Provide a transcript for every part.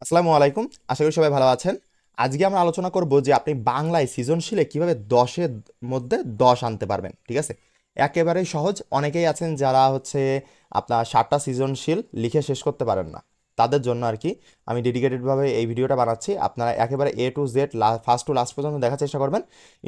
আসসালামু আলাইকুম। আশা করি সবাই ভালো আছেন। আজকে আমরা আলোচনা করব যে আপনি বাংলায় সৃজনশীলে কিভাবে 10-এর মধ্যে 10 আনতে পারবেন। ঠিক আছে? একেবারেই সহজ। অনেকেই আছেন যারা হচ্ছে আপনার 7টা সৃজনশীল লিখে শেষ করতে পারেন না। তাদের জন্য আর কি আমি ডেডিকেটেডভাবে এই ভিডিওটা বানাচ্ছি। আপনারা একেবারে A to Z first to last পর্যন্ত দেখার চেষ্টা করবেন।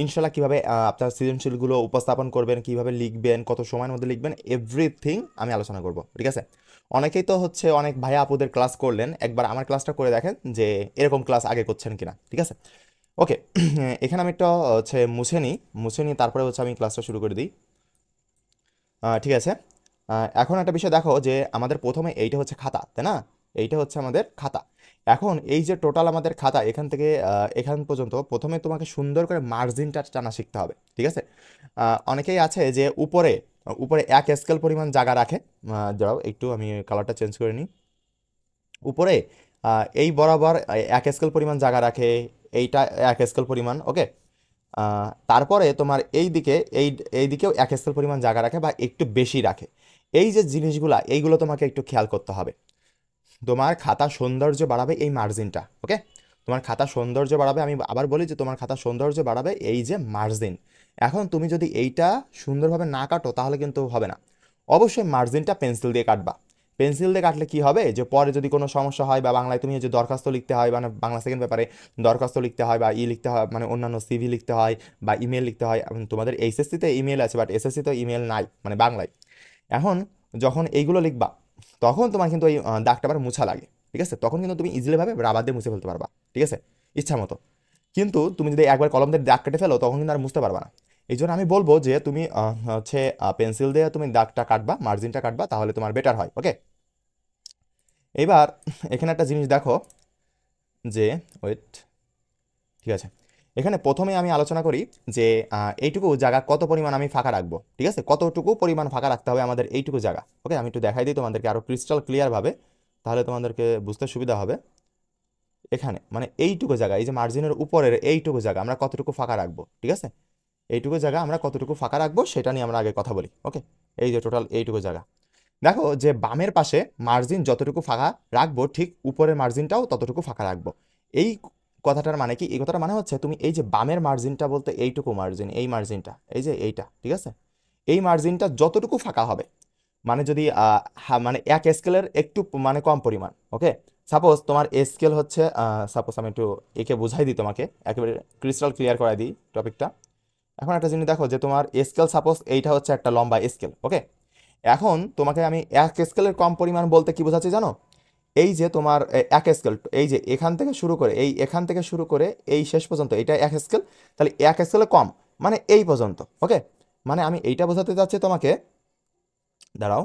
ইনশাল্লাহ কিভাবে আপনার সৃজনশীলগুলো উপস্থাপন করবেন, কিভাবে লিখবেন, কত সময়ের মধ্যে লিখবেন, এভরিথিং আমি আলোচনা করব। ঠিক আছে? অনেকেই তো হচ্ছে অনেক ভাইয়া আপুদের ক্লাস করলেন, একবার আমার ক্লাসটা করে দেখেন যে এরকম ক্লাস আগে করছেন কিনা। ঠিক আছে? ওকে। এখানে আমি একটা হচ্ছে মুছে নিই তারপরে হচ্ছে আমি ক্লাসটা শুরু করে দিই। ঠিক আছে। এখন একটা বিষয় দেখো যে আমাদের প্রথমে এইটা হচ্ছে খাতা, তাই না? এইটা হচ্ছে আমাদের খাতা। এখন এই যে টোটাল আমাদের খাতা এখান থেকে এখান পর্যন্ত প্রথমে তোমাকে সুন্দর করে মার্জিনটা টানা শিখতে হবে। ঠিক আছে? অনেকেই আছে যে উপরে উপরে এক স্কেল পরিমাণ জায়গা রাখে। দাঁড়াও একটু আমি কালারটা চেঞ্জ করে নিই। উপরে এই বরাবর এক স্কেল পরিমাণ জায়গা রাখে, এইটা এক স্কেল পরিমাণ। ওকে। তারপরে তোমার এই দিকে এই দিকেও এক স্কেল পরিমাণ জায়গা রাখে বা একটু বেশি রাখে। এই যে জিনিসগুলা এইগুলো তোমাকে একটু খেয়াল করতে হবে। তোমার খাতা সৌন্দর্য বাড়াবে এই মার্জিনটা। ওকে। তোমার খাতা সৌন্দর্য বাড়াবে, আমি আবার বলি যে তোমার খাতা সৌন্দর্য বাড়াবে এই যে মার্জিন। এখন তুমি যদি এইটা সুন্দরভাবে না কাটো তাহলে কিন্তু হবে না। অবশ্যই মার্জিনটা পেন্সিল দিয়ে কাটবা। পেন্সিল দিয়ে কাটলে কি হবে যে পরে যদি কোনো সমস্যা হয় বা বাংলায় তুমি যে দরখাস্ত লিখতে হয়, মানে বাংলা সেকেন্ড পেপারে দরখাস্ত লিখতে হয় বা লিখতে হয়, মানে অন্যান্য সিভি লিখতে হয় বা ইমেল লিখতে হয়। তোমাদের এইচএসসিতে ইমেল আছে বাট এসএসসিতে ইমেল নাই, মানে বাংলায়। এখন যখন এইগুলো লিখবা তখন তোমার কিন্তু এই দাগটা আবার মুছা লাগে। ঠিক আছে? তখন কিন্তু তুমি ইজিলি ভাবে রাবার দিয়ে মুছে ফেলতে পারবা। ঠিক আছে? ইচ্ছা মতো। কিন্তু তুমি যদি একবার কলম দিয়ে দাগ কেটে ফেলো তখন কিন্তু আর মুছতে পারবা না। এই জন্য আমি বলবো যে তুমি হচ্ছে পেন্সিল দিয়ে তুমি দাগটা কাটবা, মার্জিনটা কাটবা, তাহলে তোমার বেটার হয়। ওকে। এবার এখানে একটা জিনিস দেখো যে ওয়েট। ঠিক আছে। এখানে প্রথমে আমি আলোচনা করি যে এইটুকু জায়গা কত পরিমাণ আমি ফাঁকা রাখবো। ঠিক আছে? কতটুকু পরিমাণ ফাঁকা রাখতে হবে আমাদের এইটুকু জায়গা। ওকে, আমি একটু দেখাই দিই তোমাদেরকে আরো ক্রিস্টাল ক্লিয়ার ভাবে, তাহলে তোমাদেরকে বুঝতে সুবিধা হবে। এখানে মানে এইটুকু জায়গা, এই যে মার্জিনের উপরের এইটুকু জায়গা আমরা কতটুকু ফাঁকা রাখবো। ঠিক আছে? এইটুকু জায়গা আমরা কতটুকু ফাঁকা রাখবো সেটা নিয়ে আমরা আগে কথা বলি। ওকে। এই যে টোটাল এইটুকু জায়গা, দেখো যে বামের পাশে মার্জিন যতটুকু ফাঁকা রাখবো ঠিক উপরের মার্জিনটাও ততটুকু ফাঁকা রাখবো। এই কথাটার মানে কি? এই কথাটার মানে হচ্ছে তুমি এই যে বামের মার্জিনটা বলতে এইটুকু মার্জিন, এই মার্জিনটা, এই যে এইটা। ঠিক আছে? এই মার্জিনটা যতটুকু ফাঁকা হবে, মানে যদি মানে এক স্কেলের একটু মানে কম পরিমাণ। ওকে। সাপোজ তোমার স্কেল হচ্ছে, সাপোজ আমি একটু একে বুঝাই দিই তোমাকে, একেবারে ক্রিস্টাল ক্লিয়ার করাই দিই টপিকটা। এখন একটা জিনিস দেখো যে তোমার স্কেল সাপোজ এইটা হচ্ছে একটা লম্বা স্কেল। ওকে। এখন তোমাকে আমি এক স্কেলের কম পরিমাণ বলতে কি বোঝাচ্ছি জানো? এই যে তোমার এক স্কেল, এই যে এখান থেকে শুরু করে এই এখান থেকে শুরু করে এই শেষ পর্যন্ত এটা এক স্কেল, তাহলে এক স্কেলে কম মানে এই পর্যন্ত। ওকে। মানে আমি এইটা বোঝাতে চাচ্ছি তোমাকে, দাঁড়াও,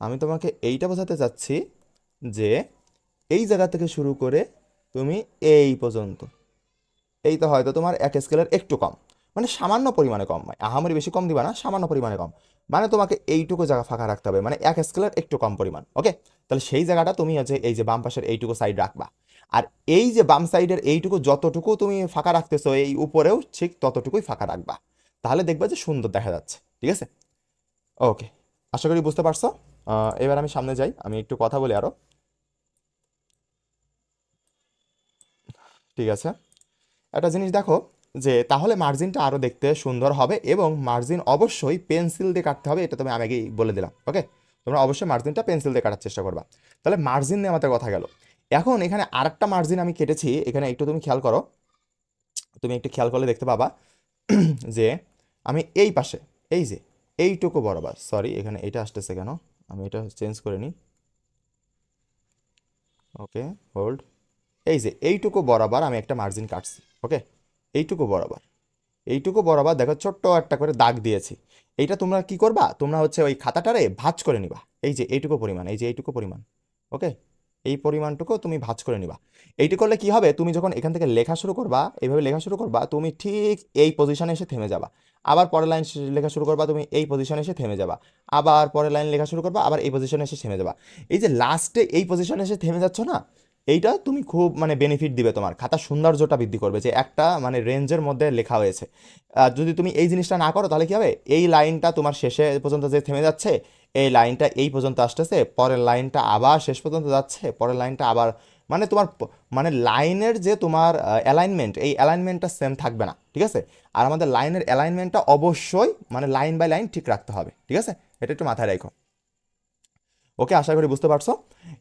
আমি তোমাকে এইটা বোঝাতে চাচ্ছি যে এই জায়গা থেকে শুরু করে তুমি এই পর্যন্ত, এই তো হয়তো তোমার এক স্কেলের একটু কম, মানে সামান্য পরিমাণে কম, মানে আহামরি বেশি কম দিবা না, সামান্য পরিমাণে কম। মানে তোমাকে এইটুকু জায়গা ফাঁকা রাখতে হবে, মানে এক স্কেলের একটু কম পরিমাণ। ওকে। তাহলে সেই জায়গাটা তুমি হচ্ছে এই যে বাম পাশের এইটুকু সাইড রাখবা। আর এই যে বাম সাইডের এইটুকু যতটুকু তুমি ফাঁকা রাখতেছো এই উপরেও ঠিক ততটুকুই ফাঁকা রাখবা। তাহলে দেখবা যে সুন্দর দেখা যাচ্ছে। ঠিক আছে? ওকে। আশা করি বুঝতে পারছো। এবার আমি সামনে যাই, আমি একটু কথা বলি আরো। ঠিক আছে। একটা জিনিস দেখো যে তাহলে মার্জিনটা আরো দেখতে সুন্দর হবে, এবং মার্জিন অবশ্যই পেন্সিল দিয়ে কাটতে হবে, এটা তুমি আমি আগেই বলে দিলাম। ওকে। তোমরা অবশ্যই মার্জিনটা পেন্সিল দিয়ে কাটার চেষ্টা করবা। তাহলে মার্জিন নিয়ে আমাদের কথা গেল। এখন এখানে আরেকটা মার্জিন আমি কেটেছি, এখানে একটু তুমি খেয়াল করো। তুমি একটু খেয়াল করলে দেখতে পাবা যে আমি এই পাশে, এই যে এইটুকু বরাবর, সরি এখানে এটা আসতেছে কেন, আমি এটা চেঞ্জ করে নিই। ওকে, হোল্ড। এই যে এইটুকু বরাবর আমি একটা মার্জিন কাটছি। ওকে। এইটুকু বরাবর, এইটুকু বরাবর দেখো ছোট্ট একটা করে দাগ দিয়েছি। এইটা তোমরা কি করবা, তোমরা হচ্ছে ওই খাতাটারে ভাঁজ করে নিবা। এই যে এইটুকু পরিমাণ, এই যে এইটুকু পরিমাণ। ওকে। এই পরিমাণটুকু তুমি ভাঁজ করে নিবা। এইটুকু করলে কি হবে, তুমি যখন এখান থেকে লেখা শুরু করবা, এইভাবে লেখা শুরু করবা, তুমি ঠিক এই পজিশনে এসে থেমে যাবা। আবার পরের লাইন লেখা শুরু করবা, তুমি এই পজিশনে এসে থেমে যাবা। আবার পরের লাইন লেখা শুরু করবা, আবার এই পজিশনে এসে থেমে যাবা। এই যে লাস্টে এই পজিশনে এসে থেমে যাচ্ছ না, এইটা তুমি খুব মানে বেনিফিট দিবে, তোমার খাতার সৌন্দর্যটা বৃদ্ধি করবে যে একটা মানে রেঞ্জের মধ্যে লেখা হয়েছে। আর যদি তুমি এই জিনিসটা না করো তাহলে কি হবে, এই লাইনটা তোমার শেষে পর্যন্ত যে থেমে যাচ্ছে, এই লাইনটা এই পর্যন্ত আসতেছে, পরের লাইনটা আবার শেষ পর্যন্ত যাচ্ছে, পরের লাইনটা আবার মানে তোমার মানে লাইনের যে তোমার অ্যালাইনমেন্ট, এই অ্যালাইনমেন্টটা সেম থাকবে না, ঠিক আছে। আর আমাদের লাইনের অ্যালাইনমেন্টটা অবশ্যই মানে লাইন বাই লাইন ঠিক রাখতে হবে, ঠিক আছে। এটা একটু মাথায় রাখো। ওকে, আশা করি বুঝতে পারছো।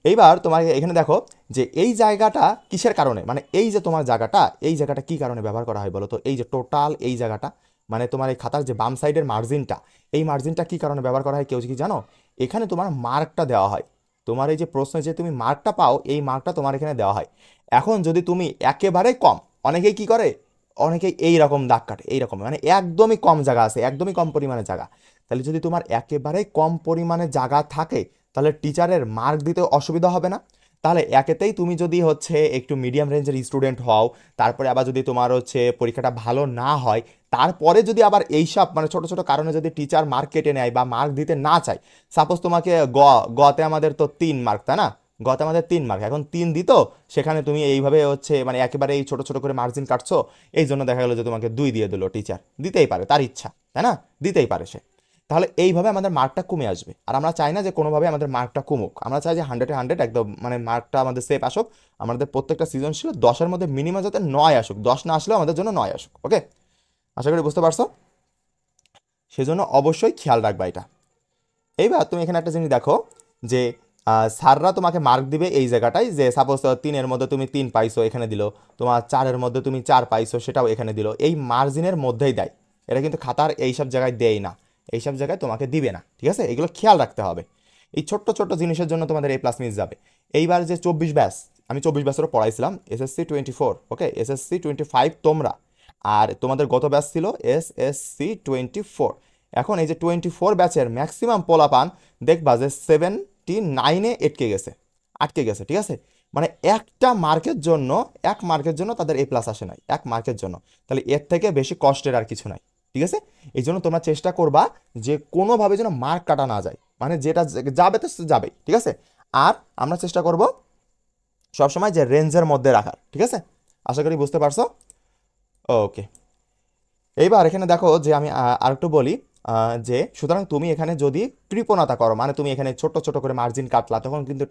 এইবার তোমার এখানে দেখো যে এই জায়গাটা কিসের কারণে, মানে এই যে তোমার জায়গাটা, এই জায়গাটা কি কারণে ব্যবহার করা হয় বলো তো? এই যে টোটাল এই জায়গাটা, মানে তোমার এই খাতার যে বাম সাইডের মার্জিনটা, এই মার্জিনটা কি কারণে ব্যবহার করা হয় কেউ কি জানো? এখানে তোমার মার্কটা দেওয়া হয়। তোমার এই যে প্রশ্নে যে তুমি মার্কটা পাও, এই মার্কটা তোমার এখানে দেওয়া হয়। এখন যদি তুমি একেবারে কম, অনেকেই কি করে, অনেকেই এই রকম দাগ কাটে, এইরকম মানে একদমই কম জায়গা আছে, একদমই কম পরিমাণে জায়গা। তাহলে যদি তোমার একেবারে কম পরিমাণে জায়গা থাকে, তাহলে টিচারের মার্ক দিতে অসুবিধা হবে না। তাহলে একেতেই তুমি যদি হচ্ছে একটু মিডিয়াম রেঞ্জের স্টুডেন্ট হও, তারপরে আবার যদি তোমার হচ্ছে পরীক্ষাটা ভালো না হয়, তারপরে যদি আবার এইসব মানে ছোট ছোট কারণে যদি টিচার মার্ক কেটে নেয় বা মার্ক দিতে না চায়, সাপোজ তোমাকে গতে আমাদের তো 3 মার্ক, তাই না? গতে আমাদের 3 মার্ক, এখন 3 দিত, সেখানে তুমি এইভাবে হচ্ছে মানে একেবারে এই ছোট ছোট করে মার্জিন কাটছো, এই জন্য দেখা গেলো যে তোমাকে 2 দিয়ে দিল টিচার, দিতেই পারে, তার ইচ্ছা, তাই না? দিতেই পারে সে। তাহলে এইভাবে আমাদের মার্কটা কমে আসবে। আর আমরা চাই না যে কোনোভাবে আমাদের মার্কটা কমুক, আমরা চাই যে 100-এ 100 একদম মানে মার্কটা আমাদের সেফ আসুক। আমাদের প্রত্যেকটা সৃজনশীল 10-এর মধ্যে মিনিমাম যাতে 9 আসুক, 10 না আসলেও আমাদের জন্য 9 আসুক। ওকে, আশা করি বুঝতে পারছো। সেজন্য অবশ্যই খেয়াল রাখবা এটা। এইবার তুমি এখানে একটা জিনিস দেখো যে স্যাররা তোমাকে মার্ক দিবে এই জায়গাটায়, যে সাপোজ 3-এর মধ্যে তুমি 3 পাইছো, এখানে দিল। তোমার 4-এর মধ্যে তুমি 4 পাইছো, সেটাও এখানে দিল। এই মার্জিনের মধ্যেই দেয়, এটা কিন্তু খাতার এইসব জায়গায় দেয় না, এইসব জায়গায় তোমাকে দিবে না, ঠিক আছে। এগুলো খেয়াল রাখতে হবে। এই ছোট্ট ছোট্ট জিনিসের জন্য তোমাদের A+ মিস যাবে। এইবার যে 24 ব্যাচ, আমি 24 ব্যাচেরও পড়াইছিলাম, SSC 24, ওকে, SSC 25 তোমরা, আর তোমাদের গত ব্যাচ ছিল SSC 24। এখন এই যে 24 ব্যাচের ম্যাক্সিমাম পোলাপান দেখবা যে 79-এ আটকে গেছে, ঠিক আছে। মানে একটা মার্কের জন্য, 1 মার্কের জন্য তাদের A+ আসে নাই, 1 মার্কের জন্য। তাহলে এর থেকে বেশি কষ্টের আর কিছু নাই, ঠিক আছে। এই জন্য তোমরা চেষ্টা করবা যে কোনোভাবে যেন মার্ক কাটা না যায়, মানে যেটা যাবে তো যাবেই, ঠিক আছে। আর আমরা চেষ্টা করব সবসময় যে রেঞ্জের মধ্যে রাখার, ঠিক আছে। আশা করি বুঝতে পারছো। ওকে, এইবার এখানে দেখো যে আমি আরেকটু বলি, যে সুতরাং তুমি এখানে যদি কৃপণতা করো, মানে তুমি এখানে ছোট ছোট করে মার্জিন কাটলা, তখন কিন্তু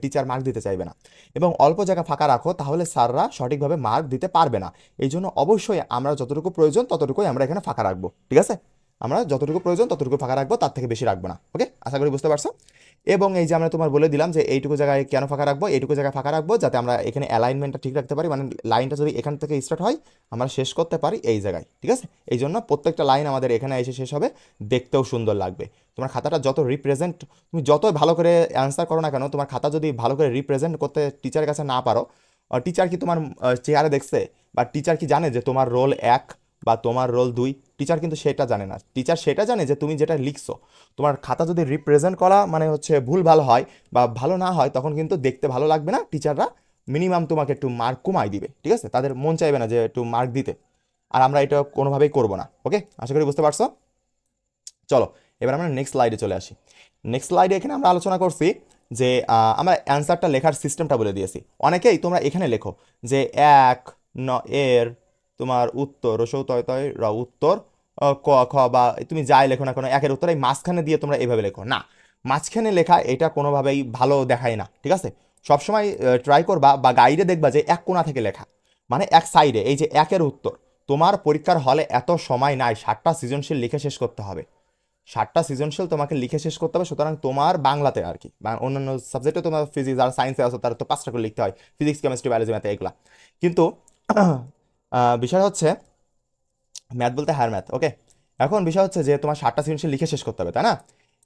টিচার মার্ক দিতে চাইবে না। এবং অল্প জায়গা ফাঁকা রাখো, তাহলে স্যাররা সঠিকভাবে মার্ক দিতে পারবে না। এই জন্য অবশ্যই আমরা যতটুকু প্রয়োজন ততটুকুই আমরা এখানে ফাঁকা রাখবো, ঠিক আছে। আমরা যতটুকু প্রয়োজন ততটুকু ফাঁকা রাখবো, তার থেকে বেশি রাখবো না। ওকে, আশা করি বুঝতে পারছো। এবং এই যে আমরা তোমার বলে দিলাম যে এইটুকু জায়গায় কেন ফাঁকা রাখবো, এইটুকু জায়গায় ফাঁকা রাখবো যাতে আমরা এখানে অ্যালাইনমেন্টটা ঠিক রাখতে পারি, মানে লাইনটা যদি এখান থেকে স্টার্ট হয় আমরা শেষ করতে পারি এই জায়গায়, ঠিক আছে। এই জন্য প্রত্যেকটা লাইন আমাদের এখানে এসে শেষ হবে, দেখতেও সুন্দর লাগবে। তোমার খাতাটা যত রিপ্রেজেন্ট, তুমি যত ভালো করে অ্যান্সার করো না কেন, তোমার খাতা যদি ভালো করে রিপ্রেজেন্ট করতে টিচারের কাছে না পারো, টিচার কি তোমার চেহারা দেখছে, বা টিচার কি জানে যে তোমার রোল 1 বা তোমার রোল 2? টিচার কিন্তু সেটা জানে না। টিচার সেটা জানে যে তুমি যেটা লিখছো। তোমার খাতা যদি রিপ্রেজেন্ট করা মানে হচ্ছে ভুল ভালো হয় বা ভালো না হয়, তখন কিন্তু দেখতে ভালো লাগবে না। টিচাররা মিনিমাম তোমাকে একটু মার্ক কমাই দিবে, ঠিক আছে, তাদের মন চাইবে না যে একটু মার্ক দিতে। আর আমরা এটা কোনোভাবেই করবো না। ওকে, আশা করি বুঝতে পারছো। চলো, এবার আমরা নেক্সট স্লাইডে চলে আসি। নেক্সট স্লাইডে এখানে আমরা আলোচনা করছি যে আমরা অ্যান্সারটা লেখার সিস্টেমটা বলে দিয়েছি। অনেকেই তোমরা এখানে লেখো যে 1 এর তোমার উত্তর রসৌ তয় তয় র উত্তর ক খ, বা তুমি যাই লেখো না কোনো 1-এর উত্তর এই মাঝখানে দিয়ে তোমরা এইভাবে লেখো না। মাঝখানে লেখা এটা কোনোভাবেই ভালো দেখায় না, ঠিক আছে। সবসময় ট্রাই করবা বা গাইডে দেখবা যে এক কোণা থেকে লেখা, মানে এক সাইডে। এই যে 1-এর উত্তর, তোমার পরীক্ষার হলে এত সময় নাই, 60টা সৃজনশীল লিখে শেষ করতে হবে। 60টা সৃজনশীল তোমাকে লিখে শেষ করতে হবে। সুতরাং তোমার বাংলাতে আর কি, বা অন্যান্য সাবজেক্টে তোমার ফিজিক্স আর সায়েন্সে আছে তারা তো 5টা করে লিখতে হয়, ফিজিক্স কেমিস্ট্রি বায়োলজি ম্যাথ এগুলা। কিন্তু বিষয় হচ্ছে ম্যাথ বলতে হায়ার ম্যাথ, ওকে। এখন বিষয় হচ্ছে যে তোমার 60টা সৃজনশীল লিখে শেষ করতে হবে, তাই না?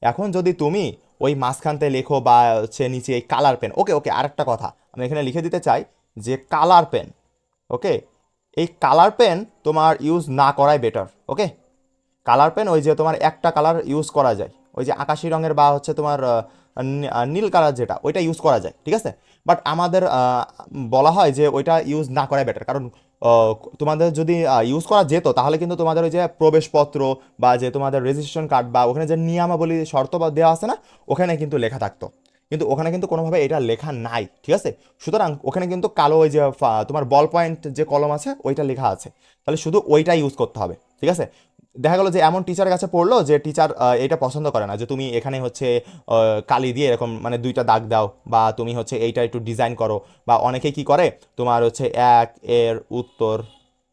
এখন যদি তুমি ওই মাঝখানতে লেখো বা হচ্ছে নিচে এই কালার পেন, ওকে ওকে, আরেকটা কথা আমি এখানে লিখে দিতে চাই যে কালার পেন, ওকে, এই কালার পেন তোমার ইউজ না করাই বেটার, ওকে। কালার পেন ওই যে তোমার একটা কালার ইউজ করা যায়, ওই যে আকাশি রঙের বা হচ্ছে তোমার নীল কালার যেটা, ওইটা ইউজ করা যায়, ঠিক আছে। বাট আমাদের বলা হয় যে ওইটা ইউজ না করাই বেটার, কারণ তোমাদের যদি ইউজ করা যেত তাহলে কিন্তু তোমাদের ওই যে প্রবেশপত্র বা যে তোমাদের রেজিস্ট্রেশন কার্ড বা ওখানে যে নিয়মাবলী শর্ত বা দেওয়া আছে না, ওখানে কিন্তু লেখা থাকতো। কিন্তু ওখানে কিন্তু কোনোভাবে এটা লেখা নাই, ঠিক আছে। সুতরাং ওখানে কিন্তু কালো ওই যে তোমার বল পয়েন্ট যে কলম আছে ওইটা লেখা আছে, তাহলে শুধু ওইটা ইউজ করতে হবে, ঠিক আছে। দেখা গেলো যে এমন টিচারের কাছে পড়লো যে টিচার এটা পছন্দ করে না যে তুমি এখানে হচ্ছে কালি দিয়ে এরকম মানে দুইটা দাগ দাও, বা তুমি হচ্ছে এইটা একটু ডিজাইন করো, বা অনেকেই কি করে তোমার হচ্ছে এক এর উত্তর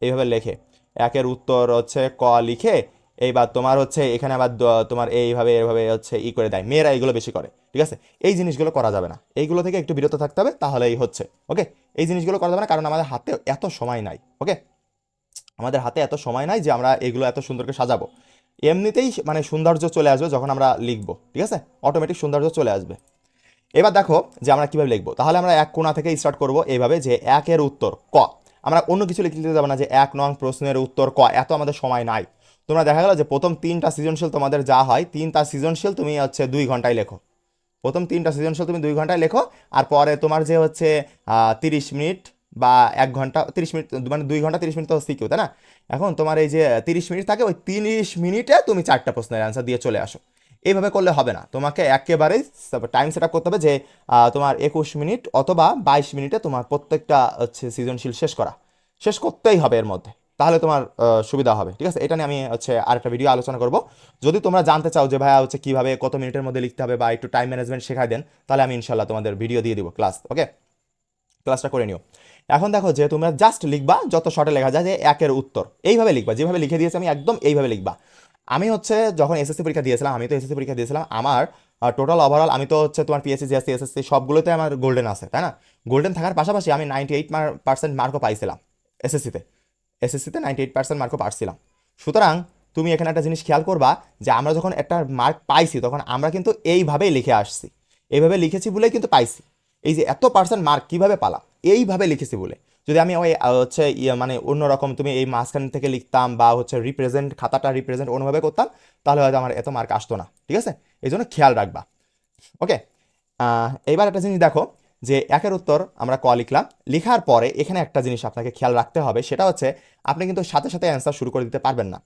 এইভাবে লেখে, একের উত্তর হচ্ছে ক লিখে এইবার তোমার হচ্ছে এখানে আবার তোমার এইভাবে এভাবে হচ্ছে ই করে দেয়, মেয়েরা এইগুলো বেশি করে, ঠিক আছে। এই জিনিসগুলো করা যাবে না, এইগুলো থেকে একটু বিরত থাকতে হবে, তাহলেই হচ্ছে। ওকে, এই জিনিসগুলো করা যাবে না, কারণ আমাদের হাতে এত সময় নাই। ওকে, আমাদের হাতে এত সময় নাই যে আমরা এগুলো এত সুন্দর করে সাজাবো। এমনিতেই মানে সৌন্দর্য চলে আসবে যখন আমরা লিখবো, ঠিক আছে, অটোমেটিক সৌন্দর্য চলে আসবে। এবার দেখো যে আমরা কিভাবে লিখবো, তাহলে আমরা এক কোণা থেকে স্টার্ট করব এইভাবে যে একের উত্তর ক। আমরা অন্য কিছু লিখতে যাবো না যে 1 নং প্রশ্নের উত্তর ক, এত আমাদের সময় নাই। তোমরা দেখা গেল যে প্রথম 3টা সৃজনশীল তোমাদের যা হয়, 3টা সৃজনশীল তুমি হচ্ছে 2 ঘন্টায় লেখো। প্রথম 3টা সৃজনশীল তুমি 2 ঘন্টায় লেখো, আর পরে তোমার যে হচ্ছে 30 মিনিট বা 1 ঘন্টা 30 মিনিট, মানে 2 ঘন্টা 30 মিনিট তো সিকিউ, তাই না? এখন তোমার এই যে 30 মিনিট থাকে, ওই 30 মিনিটে তুমি 4টা প্রশ্নের অ্যান্সার দিয়ে চলে আসো। এইভাবে করলে হবে না, তোমাকে একেবারেই টাইম সেট আপ করতে হবে যে তোমার 21 মিনিট অথবা 22 মিনিটে তোমার প্রত্যেকটা হচ্ছে সৃজনশীল শেষ করতেই হবে এর মধ্যে, তাহলে তোমার সুবিধা হবে, ঠিক আছে। এটা নিয়ে আমি হচ্ছে আরেকটা ভিডিও আলোচনা করব। যদি তোমরা জানতে চাও যে ভাইয়া হচ্ছে কিভাবে কত মিনিটের মধ্যে লিখতে হবে বা একটু টাইম ম্যানেজমেন্ট শেখাই দেন, তাহলে আমি ইনশাল্লাহ তোমাদের ভিডিও দিয়ে দিব ক্লাস। ওকে, ক্লাসটা করে নিও। এখন দেখো যে তোমরা জাস্ট লিখবা, যত শর্টে লেখা যায় যে একের উত্তর, এইভাবে লিখবা, যেভাবে লিখে দিয়েছি আমি একদম এইভাবে লিখবা। আমি হচ্ছে যখন এসএসসি পরীক্ষা দিয়েছিলাম, আমি তো এসএসসি পরীক্ষা দিয়েছিলাম, আমার টোটাল ওভারঅল আমি তো হচ্ছে তোমার পিএসসি জিএসসি এসএসসি সবগুলোতে আমার গোল্ডেন আছে, তাই না? গোল্ডেন থাকার পাশাপাশি আমি 98% মার্কও পাইছিলাম এসএসসিতে। এসএসসিতে 98% মার্কও পাচ্ছিলাম। সুতরাং তুমি এখানে একটা জিনিস খেয়াল করবা যে আমরা যখন একটা মার্ক পাইছি তখন আমরা কিন্তু এইভাবেই লিখে আসছি, এইভাবে লিখেছি বলেই কিন্তু পাইছি। এই যে এত পার্সেন্ট মার্ক কীভাবে পালাম, এইভাবে লিখেছি বলে। যদি আমি ওই হচ্ছে মানে অন্যরকম তুমি এই মাঝখান থেকে লিখতাম বা হচ্ছে রিপ্রেজেন্ট খাতাটা রিপ্রেজেন্ট অন্যভাবে করতাম, তাহলে হয়তো আমার এত মার্ক আসতো না, ঠিক আছে। এই জন্য খেয়াল রাখবা। ওকে, এইবার একটা জিনিস দেখো যে একের উত্তর আমরা ক লিখলাম, লিখার পরে এখানে একটা জিনিস আপনাকে খেয়াল রাখতে হবে, সেটা হচ্ছে আপনি কিন্তু সাথে সাথে অ্যান্সার শুরু করে দিতে পারবেন না।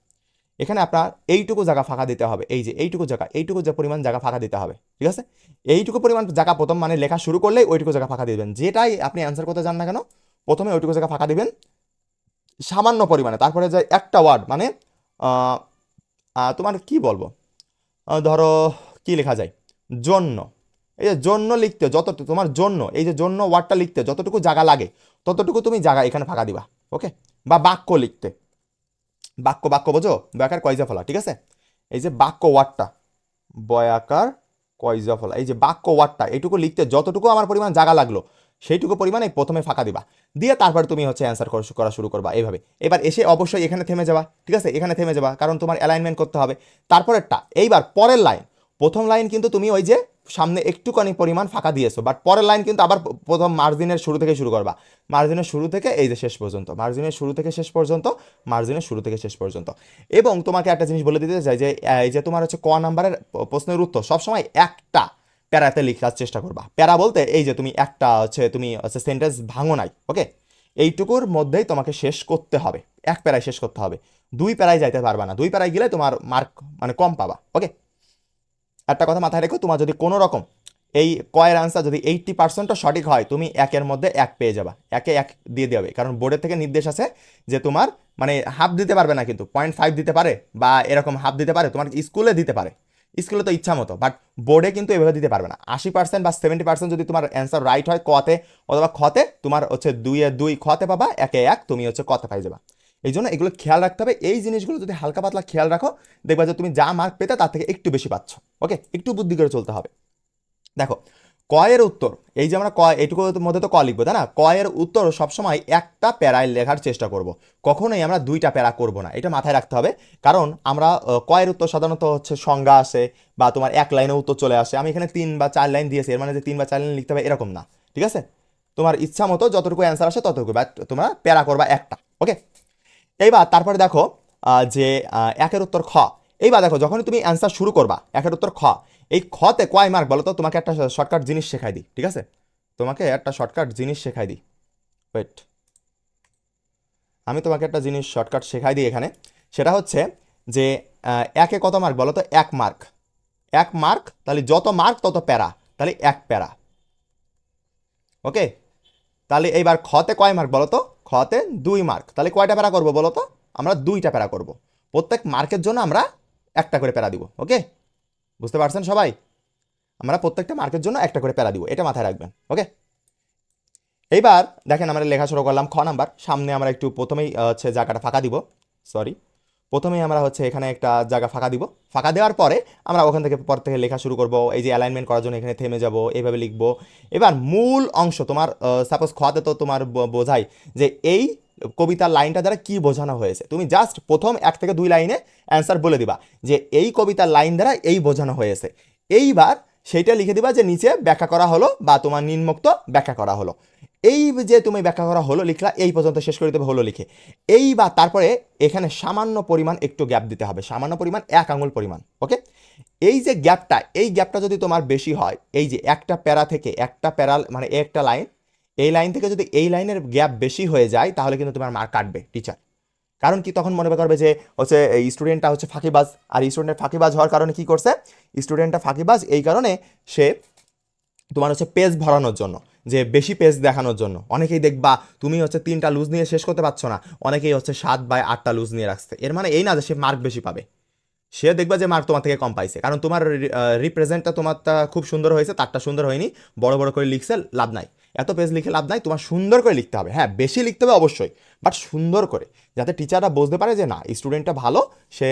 এখানে আপনার এইটুকু জায়গা ফাঁকা দিতে হবে, এই যে এইটুকু জায়গা, এইটুকু যে পরিমাণ জায়গা ফাঁকা দিতে হবে, ঠিক আছে। এইটুকু পরিমাণ জায়গা প্রথম মানে লেখা শুরু করলেই ওইটুকু জায়গা ফাঁকা দিবেন, যেটাই আপনি অ্যান্সার করতে যান না কেন, প্রথমে ওইটুকু জায়গা ফাঁকা দিবেন সামান্য পরিমাণে। তারপরে যে একটা ওয়ার্ড মানে তোমার কি বলবো, ধরো কি লেখা যায়, জন্য, এই যে জন্য লিখতে যত তোমার জন্য, এই যে জন্য ওয়ার্ডটা লিখতে যতটুকু জায়গা লাগে ততটুকু তুমি জায়গা এখানে ফাঁকা দিবা। ওকে, বা বাক্য লিখতে, বাক্য বাক্য বোঝো, বয়াকার কয়জা ফলা, ঠিক আছে। এই যে বাক্য ওয়ার্ডটা, বয়াকার কয়জা ফলা, এই যে বাক্য ওয়ার্ডটা এইটুকু লিখতে যতটুকু আমার পরিমাণ জায়গা লাগলো সেইটুকু পরিমাণে প্রথমে ফাঁকা দিবা, দিয়ে তারপরে তুমি হচ্ছে অ্যান্সার করা শুরু করবা এইভাবে। এবার এসে অবশ্যই এখানে থেমে যাবা, ঠিক আছে, এখানে থেমে যাবা, কারণ তোমার অ্যালাইনমেন্ট করতে হবে। তারপরেরটা, এইবার পরের লাইন, প্রথম লাইন কিন্তু তুমি ওই যে সামনে একটুখানি পরিমাণ ফাঁকা দিয়েছো, বাট পরের লাইন কিন্তু আবার প্রথম মার্জিনের শুরু থেকে শুরু করবা, মার্জিনের শুরু থেকে এই যে শেষ পর্যন্ত, মার্জিনের শুরু থেকে শেষ পর্যন্ত, মার্জিনের শুরু থেকে শেষ পর্যন্ত। এবং তোমাকে একটা জিনিস বলে দিতে চাই যে এই যে তোমার হচ্ছে ক নাম্বারের প্রশ্নের উত্তর সবসময় একটা প্যারাতে লেখার চেষ্টা করবা। প্যারা বলতে এই যে তুমি একটা হচ্ছে তুমি হচ্ছে সেন্টেন্স ভাঙো নাই, ওকে, এইটুকুর মধ্যেই তোমাকে শেষ করতে হবে, এক প্যারায় শেষ করতে হবে, 2 প্যারায় যাইতে পারবা না, 2 প্যারায় গেলে তোমার মার্ক মানে কম পাবা। ওকে, একটা কথা মাথায় রেখো, তোমার যদি কোনো রকম এই কয়ের আনসার যদি 80%ও সঠিক হয়, তুমি একের মধ্যে 1 পেয়ে যাবা, একে 1 দিয়ে দেবে, কারণ বোর্ডের থেকে নির্দেশ আছে যে তোমার মানে হাফ দিতে পারবে না, কিন্তু 0.5 দিতে পারে বা এরকম হাফ দিতে পারে, তোমার স্কুলে দিতে পারে, স্কুলে তো ইচ্ছা মতো, বাট বোর্ডে কিন্তু এভাবে দিতে পারবে না। 80% বা 70% যদি তোমার অ্যান্সার রাইট হয় কতে অথবা খতে, তোমার হচ্ছে 2-2 খতে পাবা, 1-1 তুমি হচ্ছে কতে পাই যাবা। এই জন্য এগুলো খেয়াল রাখতে হবে, এই জিনিসগুলো যদি হালকা পাতলা খেয়াল রাখো, দেখবা যে তুমি যা মার্ক পেতে তার থেকে একটু বেশি পাচ্ছ। ওকে, একটু বুদ্ধি করে চলতে হবে। দেখো, কয়ের উত্তর, এই যে আমরা এইটুকুর মধ্যে তো ক লিখবো, তাই না? কয়ের উত্তর সবসময় একটা প্যারায় লেখার চেষ্টা করব, কখনোই আমরা 2টা প্যারা করব না, এটা মাথায় রাখতে হবে। কারণ আমরা কয়ের উত্তর সাধারণত হচ্ছে সংজ্ঞা আসে বা তোমার 1 লাইনে উত্তর চলে আসে, আমি এখানে 3 বা 4 লাইন দিয়েছি, এর মানে যে 3 বা 4 লাইন লিখতে হবে এরকম না, ঠিক আছে। তোমার ইচ্ছা মতো যতটুকু অ্যান্সার আসে ততটুকু, বাট তোমরা প্যারা করবা একটা। ওকে, এইবার তারপরে দেখো যে একের উত্তর খ। এইবার দেখো যখন তুমি অ্যান্সার শুরু করবা একের উত্তর খ, এই খতে কয় মার্ক বলো তো? তোমাকে একটা শর্টকাট জিনিস শেখাই দিই, ঠিক আছে, তোমাকে একটা শর্টকাট জিনিস শেখাই দিই, ওয়েট, আমি তোমাকে একটা জিনিস শর্টকাট শেখাই দিই এখানে। সেটা হচ্ছে যে একে কত মার্ক বলো তো? 1 মার্ক, 1 মার্ক, তাহলে যত মার্ক তত প্যারা, তাহলে 1 প্যারা। ওকে, তাহলে এইবার খতে কয় মার্ক বলো তো? খতে 2 মার্ক, তাহলে কয়টা প্যারা করবো বলো তো? আমরা 2টা প্যারা করবো। প্রত্যেক মার্কের জন্য আমরা একটা করে প্যারা দিব। ওকে, বুঝতে পারছেন সবাই? আমরা প্রত্যেকটা মার্কের জন্য একটা করে প্যারা দিব, এটা মাথায় রাখবেন। ওকে, এইবার দেখেন আমরা লেখা শুরু করলাম। খ নাম্বার, সামনে আমরা একটু প্রথমেই হচ্ছে জায়গাটা ফাঁকা দিব। সরি, প্রথমেই আমরা হচ্ছে এখানে একটা জায়গা ফাঁকা দিব। ফাঁকা দেওয়ার পরে আমরা ওখান থেকে পর থেকে লেখা শুরু করব। এই যে অ্যালাইনমেন্ট করার জন্য এখানে থেমে যাব, এইভাবে লিখবো। এবার মূল অংশ তোমার সাপোজ খতে তো তোমার বোঝাই যে এই কবিতার লাইনটা দ্বারা কি বোঝানো হয়েছে। তুমি জাস্ট প্রথম 1 থেকে 2 লাইনে অ্যান্সার বলে দিবা যে এই কবিতার লাইন দ্বারা এই বোঝানো হয়েছে। এইবার সেইটা লিখে দিবা যে নিচে ব্যাখ্যা করা হলো বা তোমার নিম্নোক্ত ব্যাখ্যা করা হলো। এই যে তুমি ব্যাখ্যা করা হলো লিখলা, এই পর্যন্ত শেষ করে দেবে হলো লিখে। এইবার তারপরে এখানে সামান্য পরিমাণ একটু গ্যাপ দিতে হবে, সামান্য পরিমাণ 1 আঙুল পরিমাণ। ওকে, এই যে গ্যাপটা, এই গ্যাপটা যদি তোমার বেশি হয়, এই যে একটা প্যারা থেকে একটা প্যারা মানে একটা লাইন, এই লাইন থেকে যদি এই লাইনের গ্যাপ বেশি হয়ে যায় তাহলে কিন্তু তোমার মার্ক কাটবে টিচার। কারণ কি, তখন মনে করবে যে হচ্ছে এই স্টুডেন্টটা হচ্ছে ফাঁকিবাজ। আর স্টুডেন্টের ফাঁকিবাজ হওয়ার কারণে কি করছে, স্টুডেন্টটা ফাঁকিবাজ এই কারণে সে তোমার হচ্ছে পেজ ভরানোর জন্য, যে বেশি পেজ দেখানোর জন্য। অনেকেই দেখবা তুমি হচ্ছে 3টা লুজ নিয়ে শেষ করতে পারছো না, অনেকেই হচ্ছে 7 বা 8টা লুজ নিয়ে রাখছে। এর মানে এই না যে সে মার্ক বেশি পাবে, সে দেখবা যে মার্ক তোমার থেকে কম পাইছে। কারণ তোমার রিপ্রেজেন্টটা তোমারটা খুব সুন্দর হয়েছে, তারটা সুন্দর হয়নি, বড় বড় করে লিখছে, লাভ নাই। এত পেজ লিখে লাভ নাই, তোমার সুন্দর করে লিখতে হবে। হ্যাঁ, বেশি লিখতে হবে অবশ্যই, বাট সুন্দর করে, যাতে টিচাররা বুঝতে পারে যে না, স্টুডেন্টটা ভালো, সে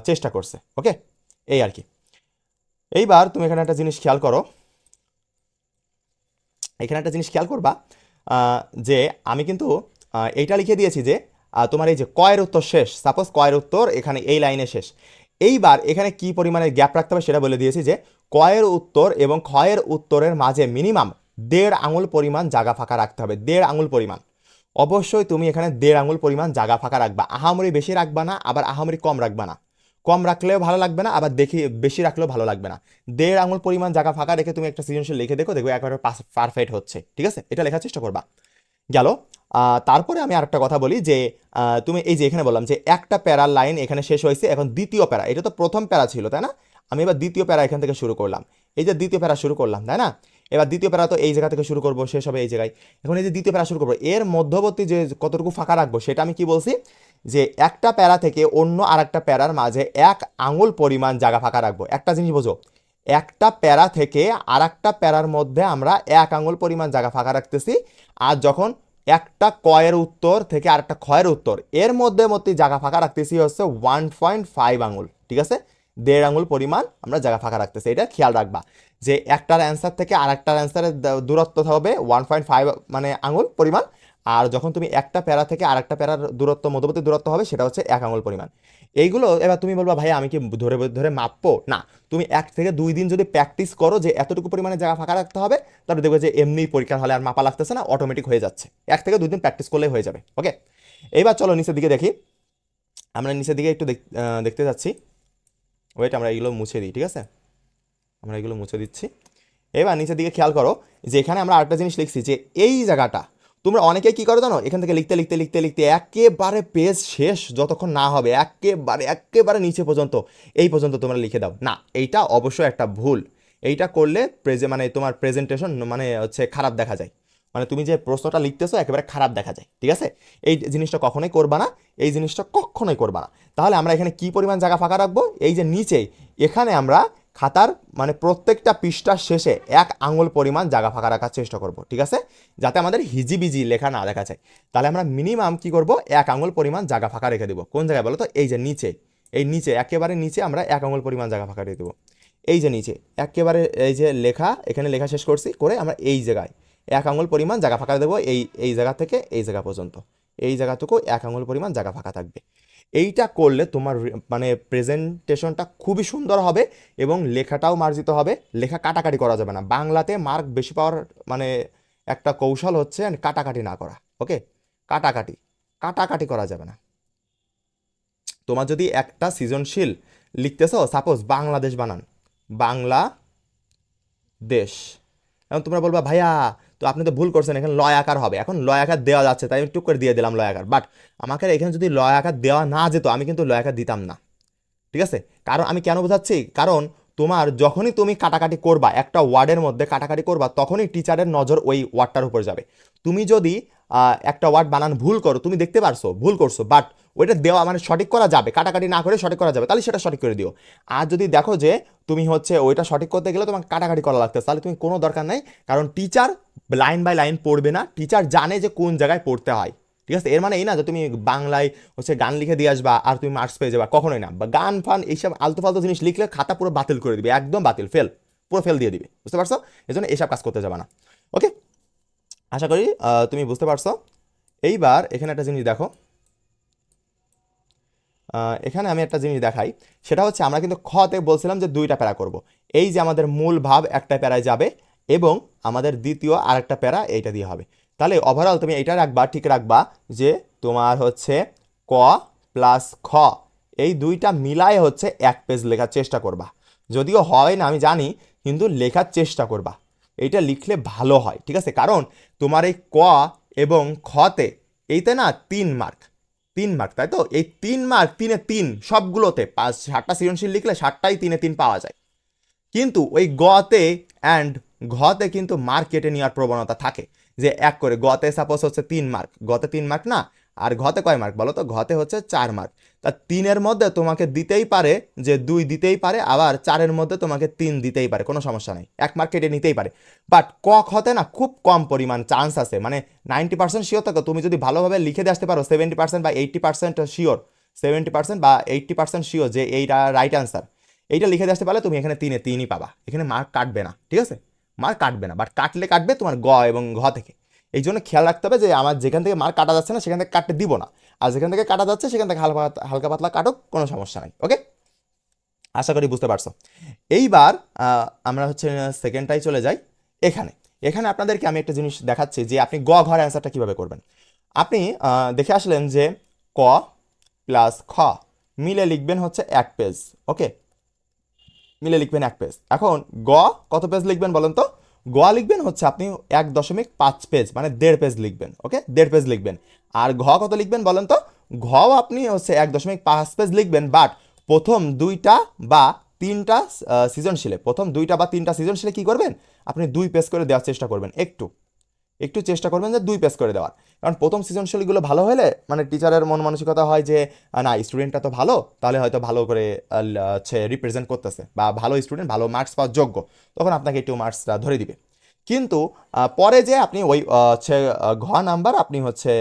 চেষ্টা করছে। ওকে, এই আর কি। এইবার তুমি এখানে একটা জিনিস খেয়াল করো, এখানে একটা জিনিস খেয়াল করবা যে আমি কিন্তু এইটা লিখে দিয়েছি যে তোমার এই যে কয়ের উত্তর শেষ, সাপোজ কয়ের উত্তর এখানে এই লাইনে শেষ। এইবার এখানে কি পরিমাণে গ্যাপ রাখতে হবে সেটা বলে দিয়েছি যে কয়ের উত্তর এবং ক্ষয়ের উত্তরের মাঝে মিনিমাম 1.5 আঙুল পরিমাণ জায়গা ফাঁকা রাখতে হবে। 1.5 আঙুল পরিমাণ, অবশ্যই তুমি এখানে 1.5 আঙুল পরিমাণ জায়গা ফাঁকা রাখবা। আহামরি বেশি রাখবা না, আবার আহামরি কম রাখবা না। কম রাখলেও ভালো লাগবে না, আবার দেখি বেশি রাখলেও ভালো লাগবে না। 1.5 আঙুল পরিমাণ জায়গা ফাঁকা রেখে তুমি একটা সৃজনশীল লিখে দেখো, দেখবে একেবারে পারফেক্ট হচ্ছে। ঠিক আছে, এটা লেখার চেষ্টা করবা। গেল। তারপরে আমি আরেকটা কথা বলি যে তুমি এই যে এখানে বললাম যে একটা প্যারার লাইন এখানে শেষ হয়েছে, এখন দ্বিতীয় প্যারা, এটা তো প্রথম প্যারা ছিল তাই না, আমি এবার দ্বিতীয় প্যারা এখান থেকে শুরু করলাম। এই যে দ্বিতীয় প্যারা শুরু করলাম তাই না, এবার দ্বিতীয় প্যারা তো এই জায়গা থেকে শুরু করবো, শেষ হবে এই জায়গায়। এখন এই যে দ্বিতীয় প্যারা শুরু করবো, এর মধ্যবর্তী যে কতটুকু ফাঁকা রাখবো সেটা আমি কি বলছি, যে একটা প্যারা থেকে অন্য আরেকটা প্যারার মাঝে 1 আঙুল পরিমাণ জায়গা ফাঁকা রাখবো। একটা জিনিস বোঝো, একটা প্যারা থেকে আর একটা প্যারার মধ্যে আমরা 1 আঙুল পরিমাণ জায়গা ফাঁকা রাখতেছি। আর যখন একটা কয়ের উত্তর থেকে আরেকটা ক্ষয়ের উত্তর, এর মধ্যে জায়গা ফাঁকা রাখতেছি হচ্ছে 1.5 আঙুল। ঠিক আছে, 1.5 আঙুল পরিমাণ আমরা জায়গা ফাঁকা রাখতেছি। এটা খেয়াল রাখবা যে একটার অ্যান্সার থেকে আরেকটার অ্যান্সারের দূরত্ব হবে 1.5 মানে আঙুল পরিমাণ। আর যখন তুমি একটা প্যারা থেকে আরেকটা প্যারার দূরত্ব, মধ্যবর্তী দূরত্ব হবে সেটা হচ্ছে 1 আঙুল পরিমাণ। এইগুলো এবার তুমি বলবা ভাই আমি কি ধরে ধরে মাপবো? না, তুমি 1 থেকে 2 দিন যদি প্র্যাকটিস করো যে এতটুকু পরিমাণে জায়গা ফাঁকা রাখতে হবে, তাহলে দেখবে যে এমনি পরীক্ষার হলে আর মাপা লাগতেছে না, অটোমেটিক হয়ে যাচ্ছে। 1 থেকে 2 দিন প্র্যাকটিস করলেই হয়ে যাবে। ওকে, এইবার চলো নিচের দিকে দেখি। আমরা নিচের দিকে একটু দেখতে যাচ্ছি। ওয়েট, আমরা এগুলো মুছে দিই। ঠিক আছে, আমরা এগুলো মুছে দিচ্ছি। এবার নিচের দিকে খেয়াল করো যে এখানে আমরা আরেকটা জিনিস লিখছি যে এই জায়গাটা তোমরা অনেকে কি করো জানো, এখান থেকে লিখতে লিখতে লিখতে লিখতে একেবারে পেজ শেষ যতক্ষণ না হবে, একেবারে একেবারে নিচে পর্যন্ত, এই পর্যন্ত তোমরা লিখে দাও। না, এইটা অবশ্যই একটা ভুল। এইটা করলে মানে তোমার প্রেজেন্টেশন মানে হচ্ছে খারাপ দেখা যায়, মানে তুমি যে প্রশ্নটা লিখতেছো একেবারে খারাপ দেখা যায়। ঠিক আছে, এই জিনিসটা কখনোই করবা না, এই জিনিসটা কখনোই করবা না। তাহলে আমরা এখানে কি পরিমাণ জায়গা ফাঁকা রাখবো, এই যে নিচে এখানে আমরা খাতার মানে প্রত্যেকটা পৃষ্ঠার শেষে 1 আঙুল পরিমাণ জায়গা ফাঁকা রাখার চেষ্টা করব। ঠিক আছে, যাতে আমাদের হিজিবিজি লেখা না দেখা যায়। তাহলে আমরা মিনিমাম কি করব, 1 আঙুল পরিমাণ জায়গা ফাঁকা রেখে দেবো। কোন জায়গায় বলো তো, এই যে নিচে, এই নিচে একেবারে নিচে আমরা 1 আঙুল পরিমাণ জায়গা ফাঁকা রেখে দেবো। এই যে নিচে একেবারে এই যে লেখা, এখানে লেখা শেষ করছি করে আমরা এই জায়গায় 1 আঙুল পরিমাণ জায়গা ফাঁকা দেবো। এই জায়গা থেকে এই জায়গা পর্যন্ত, এই জায়গাটুকু 1 আঙুল পরিমাণ জায়গা ফাঁকা থাকবে। এইটা করলে তোমার মানে প্রেজেন্টেশনটা খুবই সুন্দর হবে এবং লেখাটাও মার্জিত হবে। লেখা কাটাকাটি করা যাবে না। বাংলাতে মার্ক বেশি পাওয়ার মানে একটা কৌশল হচ্ছে কাটাকাটি না করা। ওকে, কাটাকাটি কাটাকাটি করা যাবে না। তোমার যদি একটা সৃজনশীল লিখতেছো, সাপোজ বাংলাদেশ বানান, বাংলাদেশ, এখন তোমরা বলবা ভাইয়া তো আপনি তো ভুল করছেন, এখানে লয় আকার হবে। এখন লয় আকার দেওয়া যাচ্ছে তাই আমি টুক করে দিয়ে দিলাম লয় আকার, বাট আমাকে এখানে যদি লয় আকার দেওয়া না যেত আমি কিন্তু লয় আকার দিতাম না। ঠিক আছে, কারণ আমি কেন বোঝাচ্ছি, কারণ তোমার যখনই তুমি কাটাকাটি করবা, একটা ওয়ার্ডের মধ্যে কাটাকাটি করবা, তখনই টিচারের নজর ওই ওয়ার্ডটার উপর যাবে। তুমি যদি একটা ওয়ার্ড বানান ভুল করো, তুমি দেখতে পারছো ভুল করছো, বাট ওইটা দেওয়া মানে সঠিক করা যাবে, কাটাকাটি না করে সঠিক করা যাবে, তাহলে সেটা সঠিক করে দিও। আর যদি দেখো যে তুমি হচ্ছে ওইটা সঠিক করতে গেলে তোমাকে কাটাকাটি করা লাগতেছে, তাহলে তুমি কোনো দরকার নাই, কারণ টিচার লাইন বাই লাইন পড়বে না, টিচার জানে যে কোন জায়গায় পড়তে হয়। ঠিক আছে, এর মানে এই না যে তুমি বাংলায় হচ্ছে গান লিখে দিয়ে আসবা আর তুমি মার্কস পেয়ে যাবা, কখনোই না। বা গান ফান এইসব আলতু ফালতু জিনিস লিখলে খাতা পুরো বাতিল করে দিবে, একদম বাতিল, ফেল, পুরো ফেল দিয়ে দিবে, বুঝতে পারছো? এই জন্য এসব কাজ করতে যাবে না। ওকে, আশা করি তুমি বুঝতে পারছো। এইবার এখানে একটা জিনিস দেখো, এখানে আমি একটা জিনিস দেখাই, সেটা হচ্ছে আমরা কিন্তু খতে বলছিলাম যে দুইটা প্যারা করব। এই যে আমাদের মূল ভাব একটা প্যারায় যাবে এবং আমাদের দ্বিতীয় আরেকটা প্যারা এইটা দিয়ে হবে। তাহলে ওভারঅল তুমি এইটা রাখবা, ঠিক রাখবা যে তোমার হচ্ছে ক প্লাস খ এই দুইটা মিলায় হচ্ছে এক পেজ লেখার চেষ্টা করবা। যদিও হয় না আমি জানি, কিন্তু লেখার চেষ্টা করবা, এইটা লিখলে ভালো হয়। ঠিক আছে, কারণ তোমার এই ক এবং খতে এইতে না 3 মার্ক, 3 মার্ক, তাই তো? এই 3 মার্ক 3-এ 3 সবগুলোতে, 7টা সৃজনশীল লিখলে 7টাই 3-এ 3 পাওয়া যায়। কিন্তু ওই গতে অ্যান্ড ঘতে কিন্তু মার্ক কেটে নেওয়ার প্রবণতা থাকে, যে এক করে গতে সাপোজ হচ্ছে 3 মার্ক, গতে 3 মার্ক না, আর ঘতে কয় মার্ক বলো তো? ঘতে হচ্ছে 4 মার্ক। তা 3-এর মধ্যে তোমাকে দিতেই পারে যে 2 দিতেই পারে, আবার 4-এর মধ্যে তোমাকে 3 দিতেই পারে, কোনো সমস্যা নেই, 1 মার্ক কেটে নিতেই পারে। বাট ক খতে না খুব কম পরিমাণ চান্স আছে, মানে 90% শিওর থাকো তুমি যদি ভালোভাবে লিখে দিয়ে আসতে পারো, 70% বা 80% শিওর, 70% বা 80% শিওর যে এইটা রাইট অ্যান্সার, এইটা লিখে দিয়ে আসতে পারলে তুমি এখানে 3-এ 3ই পাবা, এখানে মার্ক কাটবে না। ঠিক আছে, মার্ক কাটবে না, বাট কাটলে কাটবে তোমার গ এবং ঘ থেকে। এই জন্য খেয়াল রাখতে হবে যে আমার যেখান থেকে মার্ক কাটা যাচ্ছে না সেখান থেকে কাটতে দিব না, আর যেখান থেকে কাটা যাচ্ছে সেখান থেকে হালকা হালকা পাতলা কাটুক, কোনো সমস্যা নাই। ওকে, আশা করি বুঝতে পারছো। এইবার আমরা হচ্ছে সেকেন্ডটাই চলে যাই। এখানে এখানে আপনাদেরকে আমি একটা জিনিস দেখাচ্ছি যে আপনি গ ঘর অ্যান্সারটা কীভাবে করবেন। আপনি দেখে আসলেন যে ক প্লাস খ মিলে লিখবেন হচ্ছে 1 পেজ। ওকে, মিলে লিখবেন 1 পেজ। এখন গ কত পেজ লিখবেন বলেন তো? গ লিখবেন হচ্ছে আপনি 1.5 পেজ, মানে 1.5 পেজ লিখবেন। ওকে, 1.5 পেজ লিখবেন। আর ঘ কত লিখবেন বলেন তো? ঘ আপনি হচ্ছে 1.5 পেজ লিখবেন, বাট প্রথম 2টা বা 3টা সৃজনশীলে, প্রথম 2টা বা 3টা সৃজনশীলে কি করবেন? আপনি 2 পেজ করে দেওয়ার চেষ্টা করবেন, একটু একটু চেষ্টা করবেন যে 2 পেজ করে দেওয়ার। কারণ প্রথম সৃজনশীলগুলো ভালো হলে মানে টিচারের মন মানসিকতা হয় যে না, স্টুডেন্টটা তো ভালো, তাহলে হয়তো ভালো করে হচ্ছে রিপ্রেজেন্ট করতেছে, বা ভালো স্টুডেন্ট, ভালো মার্কস পাওয়ার যোগ্য, তখন আপনাকে একটু মার্কসটা ধরে দিবে। কিন্তু পরে যে আপনি ওই হচ্ছে ঘ নাম্বার আপনি হচ্ছে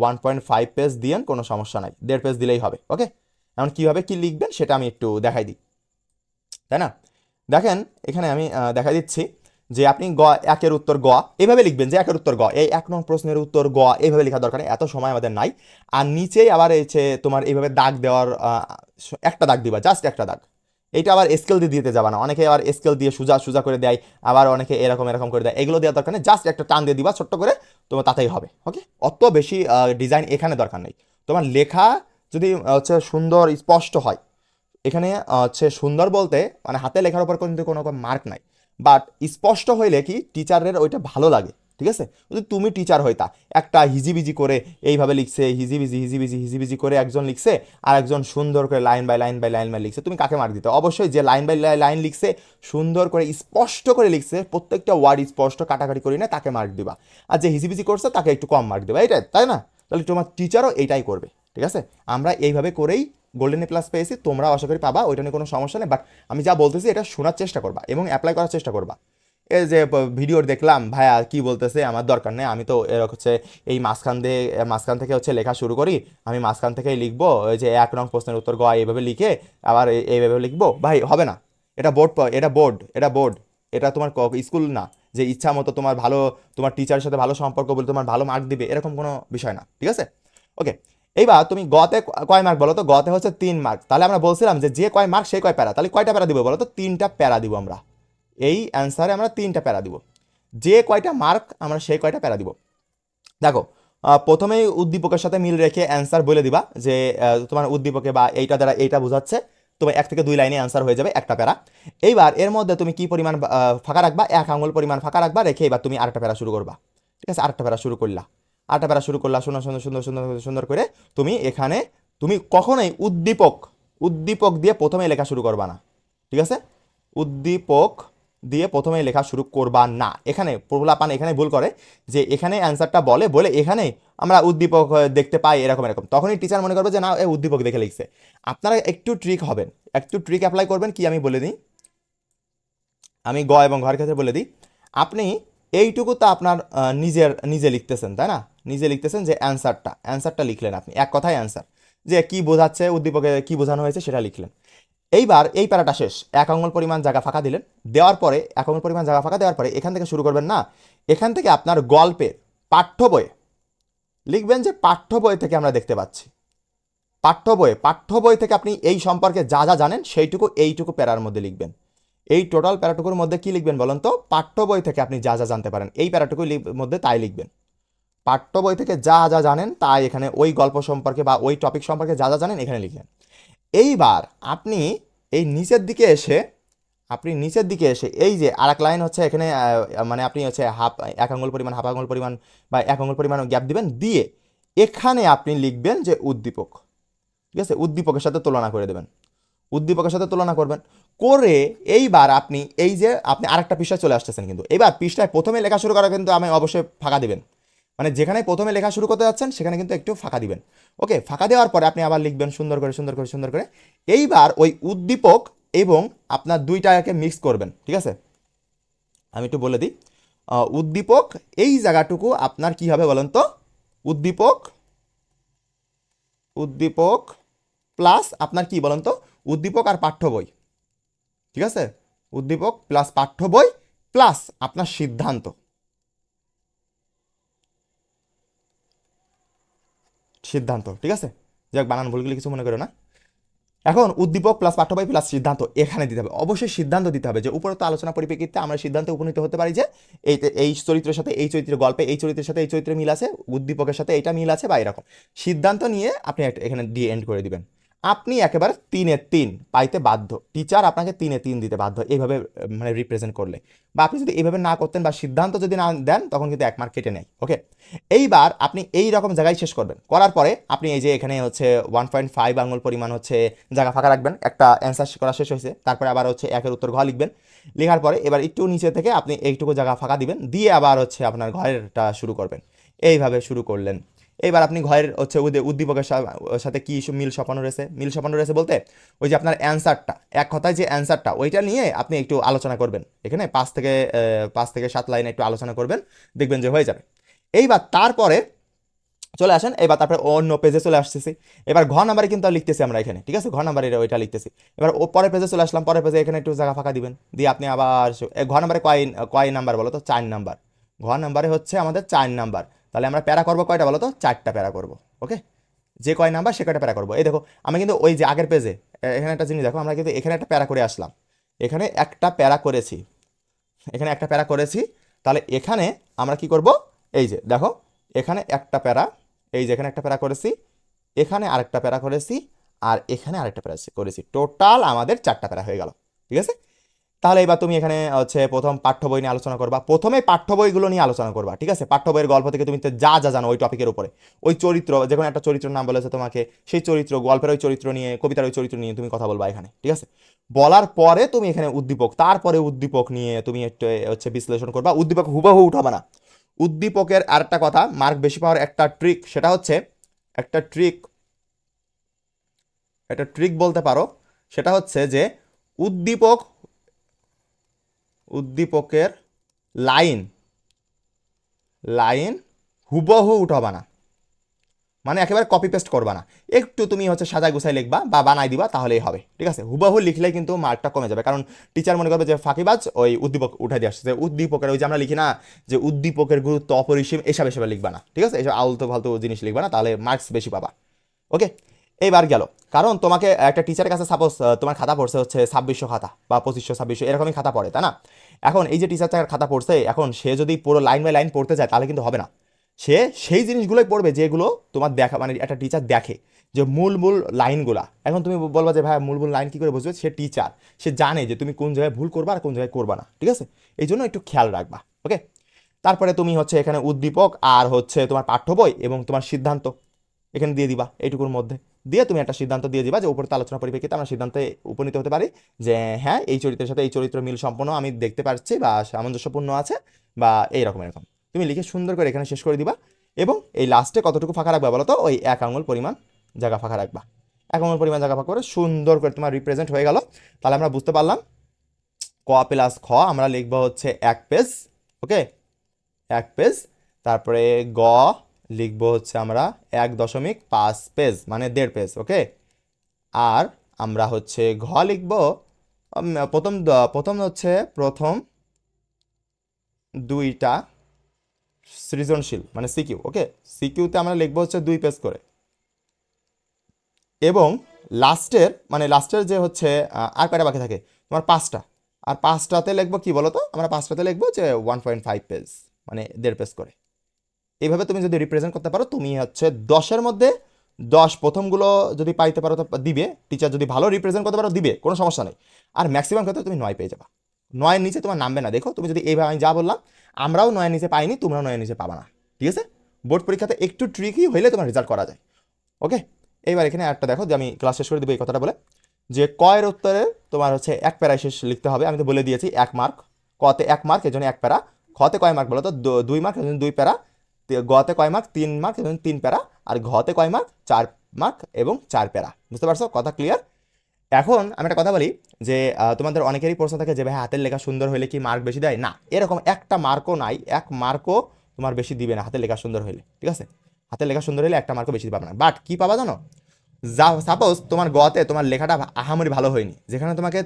1.5 পেজ দিয়েন, কোনো সমস্যা নাই, 1.5 পেজ দিলেই হবে। ওকে, এখন কীভাবে কি লিখবেন সেটা আমি একটু দেখাই দিই, তাই না? দেখেন এখানে আমি দেখাই দিচ্ছি যে আপনি গ একের উত্তর গ এইভাবে লিখবেন, যে একের উত্তর গ, এই 1 নং প্রশ্নের উত্তর গ এইভাবে লেখা দরকার নেই, এত সময় আমাদের নাই। আর নিচেই আবার হচ্ছে তোমার এইভাবে দাগ দেওয়ার একটা দাগ দিবা, জাস্ট একটা দাগ। এইটা আবার স্কেল দিয়ে দিতে যাবা না, অনেকে আবার স্কেল দিয়ে সোজা সোজা করে দেয়, আবার অনেকে এরকম এরকম করে দেয়, এগুলো দেওয়ার দরকার নেই, জাস্ট একটা টান দিয়ে দিবা ছোট্ট করে, তোমার তাতেই হবে। ওকে, অত বেশি ডিজাইন এখানে দরকার নেই। তোমার লেখা যদি হচ্ছে সুন্দর স্পষ্ট হয়, এখানে হচ্ছে সুন্দর বলতে মানে হাতে লেখার উপর কিন্তু কোনো মার্ক নাই, বাট স্পষ্ট হইলে কি টিচারের ওইটা ভালো লাগে। ঠিক আছে, যদি তুমি টিচার হইতা, একটা হিজিবিজি করে এইভাবে লিখছে, হিজিবিজি হিজিবিজি হিজিবিজি করে একজন লিখছে, আর একজন সুন্দর করে line by line by line by লিখছে, তুমি কাকে মার্ক দিতে? অবশ্যই যে লাইন বাই লাইন লিখছে, সুন্দর করে স্পষ্ট করে লিখছে, প্রত্যেকটা ওয়ার্ড স্পষ্ট কাটাকাটি করি না, তাকে মার্ক দিবা। আর যে হিজিবিজি করছে তাকে একটু কম মার্ক দেবা, এইটাই, তাই না? তাহলে তোমার টিচারও এইটাই করবে। ঠিক আছে, আমরা এইভাবে করেই গোল্ডেন এ প্লাস পেয়েছি, তোমরা আশা করি পাবা, ওইটা নিয়ে কোনো সমস্যা নেই। বাট আমি যা বলতেছি এটা শোনার চেষ্টা করবা এবং অ্যাপ্লাই করার চেষ্টা করবা। এই যে ভিডিও দেখলাম ভাইয়া কি বলতেছে, আমার দরকার নেই, আমি তো এরকম হচ্ছে এই মাঝখান থেকে হচ্ছে লেখা শুরু করি, আমি মাঝখান থেকেই লিখবো, ওই যে 1 নং প্রশ্নের উত্তর গ এইভাবে লিখে আবার এইভাবে লিখবো, ভাই হবে না। এটা বোর্ড, এটা তোমার স্কুল না যে ইচ্ছা মতো তোমার ভালো, তোমার টিচারের সাথে ভালো সম্পর্ক বলে তোমার ভালো মার্ক দিবে, এরকম কোনো বিষয় না। ঠিক আছে, ওকে। এইবার তুমি গতে কয় মার্ক বলো তো? গতে হচ্ছে 3 মার্ক, তাহলে আমরা বলছিলাম যে কয় মার্ক সে কয় প্যারা, তাহলে কয়টা প্যারা দিব বলো তো? 3টা প্যারা দিব আমরা, এই অ্যান্সারে আমরা 3টা প্যারা দিব, যে কয়টা মার্ক আমরা সেই কয়টা প্যারা দিব। দেখো, প্রথমেই উদ্দীপকের সাথে মিল রেখে অ্যান্সার বলে দিবা যে তোমার উদ্দীপকে বা এইটা দ্বারা এইটা বোঝাচ্ছে, তোমার 1 থেকে 2 লাইনে অ্যান্সার হয়ে যাবে একটা প্যারা। এইবার এর মধ্যে তুমি কি পরিমাণ ফাঁকা রাখবা? 1 আঙুল পরিমাণ ফাঁকা রাখবা, রেখে এবার তুমি আরেকটা প্যারা শুরু করবা। ঠিক আছে, আরেকটা প্যারা শুরু করলা, আরেকটা প্যারা শুরু করলা, সুন্দর সুন্দর সুন্দর সুন্দর সুন্দর করে তুমি এখানে তুমি কখনোই উদ্দীপক দিয়ে প্রথমে লেখা শুরু করবা না। ঠিক আছে, উদ্দীপক দিয়ে প্রথমে লেখা শুরু করবা না। এখানে পোলাপান এখানে ভুল করে যে এখানে অ্যান্সারটা বলে এখানে আমরা উদ্দীপক দেখতে পাই এরকম এরকম, তখনই টিচার মনে করবে যে না এই উদ্দীপক দেখে লিখছে। আপনারা একটু ট্রিক হবেন, একটু ট্রিক অ্যাপ্লাই করবেন। কি আমি বলে দিই, আমি গ এবং ঘর ক্ষেত্রে বলে দিই। আপনি এইটুকু তো আপনার নিজে লিখতেছেন, তাই না? নিজে লিখতেছেন যে অ্যান্সারটা লিখলেন আপনি, এক কথায় অ্যান্সার, যে কি বোঝাচ্ছে উদ্দীপকে কি বোঝানো হয়েছে সেটা লিখলেন। এইবার এই প্যারাটা শেষ, 1 আঙুল পরিমাণ জায়গা ফাঁকা দিলেন। দেওয়ার পরে 1 আঙুল পরিমাণ জায়গা ফাঁকা দেওয়ার পরে এখান থেকে শুরু করবেন না, এখান থেকে আপনার গল্পের পাঠ্য বইয়ে লিখবেন যে পাঠ্য বই থেকে আমরা দেখতে পাচ্ছি। পাঠ্য বই থেকে আপনি এই সম্পর্কে যা যা জানেন সেইটুকু এইটুকু প্যারার মধ্যে লিখবেন। এই টোটাল প্যারাটুকুর মধ্যে কি লিখবেন বলেন তো? পাঠ্য বই থেকে আপনি যা যা জানতে পারেন এই প্যারাটুকুর মধ্যে তাই লিখবেন। পাঠ্য বই থেকে যা যা জানেন তাই এখানে ওই গল্প সম্পর্কে বা ওই টপিক সম্পর্কে যা যা জানেন এখানে লিখলেন। এইবার আপনি এই নিচের দিকে এসে এই যে আর এক লাইন হচ্ছে এখানে মানে আপনি হচ্ছে 1 আঙুল পরিমাণ, 1/2 আঙুল পরিমাণ বা 1 আঙুল পরিমাণ গ্যাপ দিবেন, দিয়ে এখানে আপনি লিখবেন যে উদ্দীপক। ঠিক আছে, উদ্দীপকের সাথে তুলনা করে দেবেন, উদ্দীপকের সাথে তুলনা করবেন করে এইবার আপনি এই যে আপনি আরেকটা পৃষ্ঠায় চলে আসতেছেন, কিন্তু এবার পৃষ্ঠায় প্রথমে লেখা শুরু করা কিন্তু আমি অবশ্যই ফাঁকা দিবেন, মানে যেখানে প্রথমে লেখা শুরু করতে যাচ্ছেন সেখানে কিন্তু একটু ফাঁকা দিবেন। ওকে, ফাঁকা দেওয়ার পরে আপনি আবার লিখবেন সুন্দর করে সুন্দর করে সুন্দর করে। এইবার ওই উদ্দীপক এবং আপনার দুইটাকে মিক্স করবেন। ঠিক আছে, আমি একটু বলে দিই। উদ্দীপক এই জায়গাটুকু আপনার কি হবে বলেন তো? উদ্দীপক উদ্দীপক প্লাস আপনার কি বলেন তো? উদ্দীপক আর পাঠ্য বই। ঠিক আছে, উদ্দীপক প্লাস পাঠ্য বই প্লাস আপনার সিদ্ধান্ত। ঠিক আছে, যাক বানান ভুলগুলি কিছু মনে করো না। এখন উদ্দীপক প্লাস পাঠ্য বই প্লাস সিদ্ধান্ত এখানে দিতে হবে, অবশ্যই সিদ্ধান্ত দিতে হবে। যে উপরোক্ত আলোচনা পরিপ্রেক্ষিতে আমরা সিদ্ধান্তে উপনীত হতে পারি যে এই চরিত্রের সাথে এই চরিত্রের গল্পে এই চরিত্রের সাথে এই চরিত্রের মিল আছে, উদ্দীপকের সাথে এইটা মিল আছে বা এরকম সিদ্ধান্ত নিয়ে আপনি এখানে দিয়ে এন্ড করে দিবেন। আপনি একেবারে 3-3 পাইতে বাধ্য, টিচার আপনাকে 3-3 দিতে বাধ্য এইভাবে মানে রিপ্রেজেন্ট করলে। বা আপনি যদি এইভাবে না করতেন বা সিদ্ধান্ত যদি না দেন তখন কিন্তু 1 মার্ক কেটে নেয়। ওকে, এইবার আপনি এই রকম জায়গায় শেষ করবেন, করার পরে আপনি এই যে এখানে হচ্ছে 1.5 আঙুল পরিমাণ হচ্ছে জায়গা ফাঁকা রাখবেন, একটা অ্যান্সার করা শেষ হয়েছে, তারপরে আবার হচ্ছে 1-এর উত্তর ঘ লিখবেন। লেখার পরে এবার একটু নিচে থেকে আপনি এইটুকু জায়গা ফাঁকা দিবেন, দিয়ে আবার হচ্ছে আপনার ঘরেরটা শুরু করবেন। এইভাবে শুরু করলেন। এইবার আপনি ঘরের হচ্ছে উদ্দীপকের সাথে কি মিল স্বপ্ন রয়েছে বলতে ওই যে আপনার অ্যান্সারটা, এক কথায় যে অ্যান্সারটা ওইটা নিয়ে আপনি একটু আলোচনা করবেন, এখানে 5 থেকে 7 লাইনে একটু আলোচনা করবেন, দেখবেন যে হয়ে যাবে। এইবার তারপরে চলে আসেন, এবার তারপরে অন্য পেজে চলে আসতেছি। এবার ঘ নাম্বারে কিন্তু লিখতেছি আমরা এখানে, ঠিক আছে, ঘ নাম্বারে ওইটা লিখতেছি। এবার ও পরের পেজে চলে আসলাম, পরের পেজে এখানে একটু জায়গা ফাঁকা দিবেন, দিয়ে আপনি আবার ঘ নাম্বারে কয় নাম্বার বলো তো? 4 নাম্বার। ঘ নাম্বারে হচ্ছে আমাদের 4 নাম্বার। তাহলে আমরা প্যারা করবো কয়টা বলো তো? 4টা প্যারা করবো। ওকে, যে কয় নাম্বার সে কয়টা প্যারা করবো। এই দেখো আমি কিন্তু ওই যে আগের পেজে এখানে একটা জিনিস দেখো, আমরা কিন্তু এখানে একটা প্যারা করে আসলাম, এখানে একটা প্যারা করেছি, তাহলে এখানে আমরা কি করব? এই যে দেখো এখানে একটা প্যারা, এই যে এখানে একটা প্যারা করেছি, এখানে আরেকটা প্যারা করেছি, আর এখানে আরেকটা প্যারা করেছি, টোটাল আমাদের 4টা প্যারা হয়ে গেল। ঠিক আছে, তাহলে এবার তুমি এখানে হচ্ছে প্রথম পাঠ্য বই নিয়ে আলোচনা করবা, প্রথমে পাঠ্য বইগুলো নিয়ে আলোচনা করবা। ঠিক আছে, পাঠ্য বইয়ের গল্প থেকে তুমি যা যা জানো ওই টপিকের উপরে, ওই চরিত্র, যে কোনো একটা চরিত্রের নাম বলেছে তোমাকে, সেই চরিত্র, গল্পের ওই চরিত্র নিয়ে, কবিতার ওই চরিত্র নিয়ে তুমি কথা বলবা এখানে। ঠিক আছে, বলার পরে তুমি এখানে উদ্দীপক, তারপরে উদ্দীপক নিয়ে তুমি একটু হচ্ছে বিশ্লেষণ করবা। উদ্দীপক হুবহু উঠাবা না। উদ্দীপকের আরেকটা কথা, মার্ক বেশি পাওয়ার একটা ট্রিক, সেটা হচ্ছে একটা ট্রিক বলতে পারো, সেটা হচ্ছে যে উদ্দীপকের লাইন হুবহু উঠাবা না, মানে একেবারে কপি পেস্ট করবা না, একটু তুমি হচ্ছে সাজায় গুছাই লিখবা বা বানাই দিবা, তাহলেই হবে। ঠিক আছে, হুবহু লিখলে কিন্তু মার্কটা কমে যাবে, কারণ টিচার মনে করবে যে ফাঁকিবাজ ওই উদ্দীপক উঠাই দিয়ে আসছে। উদ্দীপকের ওই যে আমরা লিখি না যে উদ্দীপকের গুরুত্ব অপরিসীম, এসব লিখবা না। ঠিক আছে, এসব আলতু ফালতু জিনিস লিখবা না, তাহলে মার্কস বেশি পাবা। ওকে, এইবার গেল, কারণ তোমাকে একটা টিচারের কাছে সাপোজ তোমার খাতা পড়ছে হচ্ছে 2600 খাতা বা 2500-2600 এরকমই খাতা পড়ে, তাই না? এখন এই যে টিচার খাতা পড়ছে, এখন সে যদি পুরো লাইন বাই লাইন পড়তে যায় তাহলে কিন্তু হবে না। সে সেই জিনিসগুলোই পড়বে যেগুলো তোমার দেখা, মানে একটা টিচার দেখে যে মূল লাইনগুলা। এখন তুমি বলবা যে ভাই মূল লাইন কি করে বুঝবে? সে টিচার, সে জানে যে তুমি কোন জায়গায় ভুল করবা আর কোন জায়গায় করবা না। ঠিক আছে, এই জন্য একটু খেয়াল রাখবা। ওকে, তারপরে তুমি হচ্ছে এখানে উদ্দীপক আর হচ্ছে তোমার পাঠ্য বই এবং তোমার সিদ্ধান্ত, এখানে দিয়ে দিবা এইটুকুর মধ্যে, দিয়ে তুমি একটা সিদ্ধান্ত দিয়ে দিবা যে উপরতে আলোচনা পরিপ্রেক্ষিতে আমরা সিদ্ধান্তে উপনীত হতে পারি যে হ্যাঁ এই চরিত্রের সাথে এই চরিত্র মিল সম্পন্ন আমি দেখতে পারছি বা সামঞ্জস্যপূর্ণ আছে বা এইরকম এরকম। তুমি লিখে সুন্দর করে এখানে শেষ করে দিবা এবং এই লাস্টে কতটুকু ফাঁকা রাখবা বলো তো, ওই 1 আঙুল পরিমাণ জায়গা ফাঁকা রাখবা। 1 আঙুল পরিমাণ জায়গা ফাঁকা করে সুন্দর করে তোমার রিপ্রেজেন্ট হয়ে গেল। তাহলে আমরা বুঝতে পারলাম ক প্লাস খ আমরা লিখবো হচ্ছে 1 পেজ, ওকে 1 পেজ। তারপরে গ লিখবো হচ্ছে আমরা 1.5 পেজ মানে 1.5 পেজ, ওকে। আর আমরা হচ্ছে ঘ লিখবো প্রথম হচ্ছে প্রথম দুইটা সৃজনশীল মানে সিকিউ, ওকে। সিকিউতে আমরা লিখবো হচ্ছে 2 পেজ করে, এবং লাস্টের যে হচ্ছে আর কয়টা বাকি থাকে তোমার 5টা, আর 5টাতে লিখবো কি বলো তো, আমরা 5টাতে লিখবো যে 1.5 পেজ মানে 1.5 পেজ করে। এইভাবে তুমি যদি রিপ্রেজেন্ট করতে পারো তুমি হচ্ছে 10-এর মধ্যে 10 প্রথমগুলো যদি পাইতে পারো তো দিবে, টিচার যদি ভালো রিপ্রেজেন্ট করতে পারো দিবে, কোনো সমস্যা নেই। আর ম্যাক্সিমাম ক্ষেত্রে তুমি 9 পেয়ে যাবা, 9-এর নিচে তোমার নামবে না। দেখো তুমি যদি এইভাবে আমি যা বললাম, আমরাও 9-এর নিচে পাইনি, তোমরাও 9-এর নিচে পাবা না, ঠিক আছে। বোর্ড পরীক্ষাতে একটু ট্রিকি হইলে তোমার রেজাল্ট করা যায়, ওকে। এইবার এখানে একটা দেখো যে আমি ক্লাস শেষ করে দেবো এই কথাটা বলে, যে কয়ের উত্তরে তোমার হচ্ছে 1 প্যারায় শেষ লিখতে হবে। আমি তো বলে দিয়েছি 1 মার্ক, কতে 1 মার্ক এর জন্য 1 প্যারা, খতে কয় মার্ক বলো তো 2 মার্ক এর জন্য 2 প্যারা, গতে কয় মার্ক 3 মার্ক এর জন্য 3 প্যারা, আর ঘতে কয় মার্ক 4 মার্ক এবং 4 প্যারা। বুঝতে পারছো, কথা ক্লিয়ার? এখন আমি একটা কথা বলি যে তোমাদের অনেকেরই প্রশ্ন থাকে যে ভাই হাতের লেখা সুন্দর হলে কি মার্ক বেশি দেয়? না, এরকম একটা মার্কও নাই, 1 মার্কও তোমার বেশি দিবে না হাতের লেখা সুন্দর হলে, ঠিক আছে। হাতের লেখা সুন্দর হলে একটা মার্কও বেশি পাবে না, বাট কি পাবা জানো, সাপোজ তোমার গতে তোমার লেখাটা আহামরি ভালো হয়নি, যেখানে তোমাকে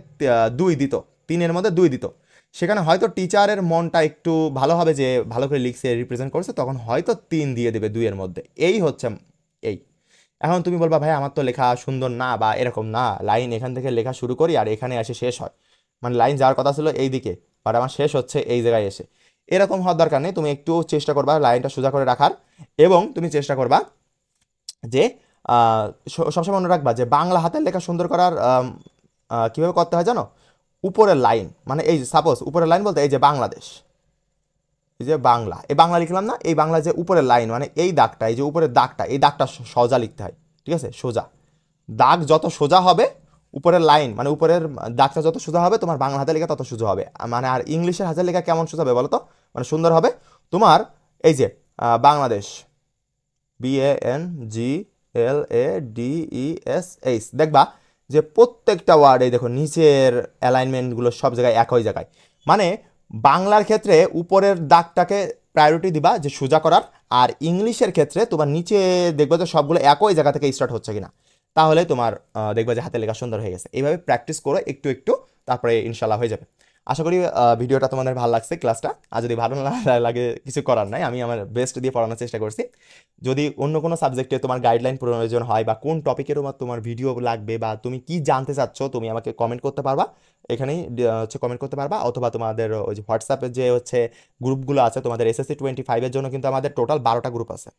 2 দিত, 3-এর মধ্যে 2 দিত, সেখানে হয়তো টিচারের মনটা একটু ভালো হবে যে ভালো করে লিখছে রিপ্রেজেন্ট করছে, তখন হয়তো 3 দিয়ে দেবে 2-এর মধ্যে। এই হচ্ছে এই। এখন তুমি বলবা ভাই আমার তো লেখা সুন্দর না বা এরকম না, লাইন এখান থেকে লেখা শুরু করি আর এখানে এসে শেষ হয়, মানে লাইন যাওয়ার কথা ছিল এই দিকে বাট আমার শেষ হচ্ছে এই জায়গায় এসে। এরকম হওয়ার দরকার নেই, তুমি একটু চেষ্টা করবা লাইনটা সোজা করে রাখার, এবং তুমি চেষ্টা করবা যে সবসময় মনে রাখবা যে বাংলা হাতের লেখা সুন্দর করার কীভাবে করতে হয় জানো, উপরের লাইন মানে এই সাপোজ উপরের লাইন বলতে এই যে বাংলাদেশ, এই যে বাংলা, এই বাংলা লিখলাম না, এই বাংলা যে উপরের লাইন মানে এই দাগটা, এই যে উপরের দাগটা, এই দাগটা সোজা লিখতে হয়, ঠিক আছে, সোজা। দাগ যত সোজা হবে উপরের লাইন মানে উপরের দাগটা যত সোজা হবে তোমার বাংলা হাতের লেখা তত সোজা হবে। মানে আর ইংলিশের হাতের লেখা কেমন সোজা হবে বলো তো, মানে সুন্দর হবে তোমার এই যে বাংলাদেশ, BANGLADESH, দেখবা যে প্রত্যেকটা ওয়ার্ড এই দেখো নিচের অ্যালাইনমেন্টগুলো সব জায়গায় একই জায়গায়। মানে বাংলার ক্ষেত্রে উপরের দাগটাকে প্রায়োরিটি দিবা যে সোজা করার, আর ইংলিশের ক্ষেত্রে তোমার নিচে দেখবা যে সবগুলো একই জায়গা থেকে স্টার্ট হচ্ছে কিনা, তাহলে তোমার দেখবা যে হাতের লেখা সুন্দর হয়ে গেছে। এইভাবে প্র্যাকটিস করো একটু একটু, তারপরে ইনশাল্লাহ হয়ে যাবে। আশা করি ভিডিওটা তোমাদের ভালো লাগছে, ক্লাসটা। আর যদি ভালো না লাগে কিছু করার নাই, আমি আমার বেস্ট দিয়ে পড়ানোর চেষ্টা করছি। যদি অন্য কোনো সাবজেক্টে তোমার গাইডলাইন প্রয়োজন হয় বা কোন টপিকের উপর তোমার ভিডিও লাগবে বা তুমি কি জানতে চাচ্ছ, তুমি আমাকে কমেন্ট করতে পারবা, এখানেই হচ্ছে কমেন্ট করতে পারবা, অথবা তোমাদের ওই যে হোয়াটসঅ্যাপে যে হচ্ছে গ্রুপগুলো আছে তোমাদের SSC 25-এর জন্য কিন্তু আমাদের টোটাল 12টা গ্রুপ আছে।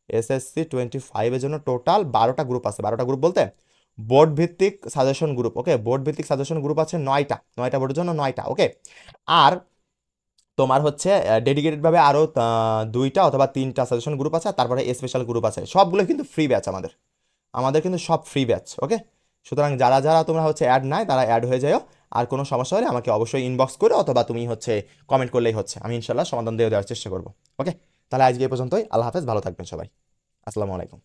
SSC 25-এর জন্য টোটাল 12টা গ্রুপ আছে। 12টা গ্রুপ বলতে বোর্ড ভিত্তিক সাজেশন গ্রুপ, ওকে, বোর্ড ভিত্তিক সাজেশন গ্রুপ আছে 9টা বোর্ডের জন্য 9টা, ওকে। আর তোমার হচ্ছে ডেডিকেটেড ভাবে আরো 2টা অথবা 3টা সাজেশন গ্রুপ আছে, তারপরে স্পেশাল গ্রুপ আছে, সবগুলো কিন্তু ফ্রি ব্যাচ আমাদের, কিন্তু সব ফ্রি ব্যাচ, ওকে। সুতরাং যারা যারা তোমরা হচ্ছে অ্যাড নাই তারা অ্যাড হয়ে যাও। আর কোনো সমস্যা হলে আমাকে অবশ্যই ইনবক্স করো অথবা তুমি হচ্ছে কমেন্ট করলেই হচ্ছে, আমি ইনশাল্লাহ সমাধান দিয়ে দেওয়ার চেষ্টা করবো, ওকে। তাহলে আজকে এই পর্যন্তই, আল্লাহ হাফেজ, ভালো থাকবেন সবাই, আসসালামু আলাইকুম।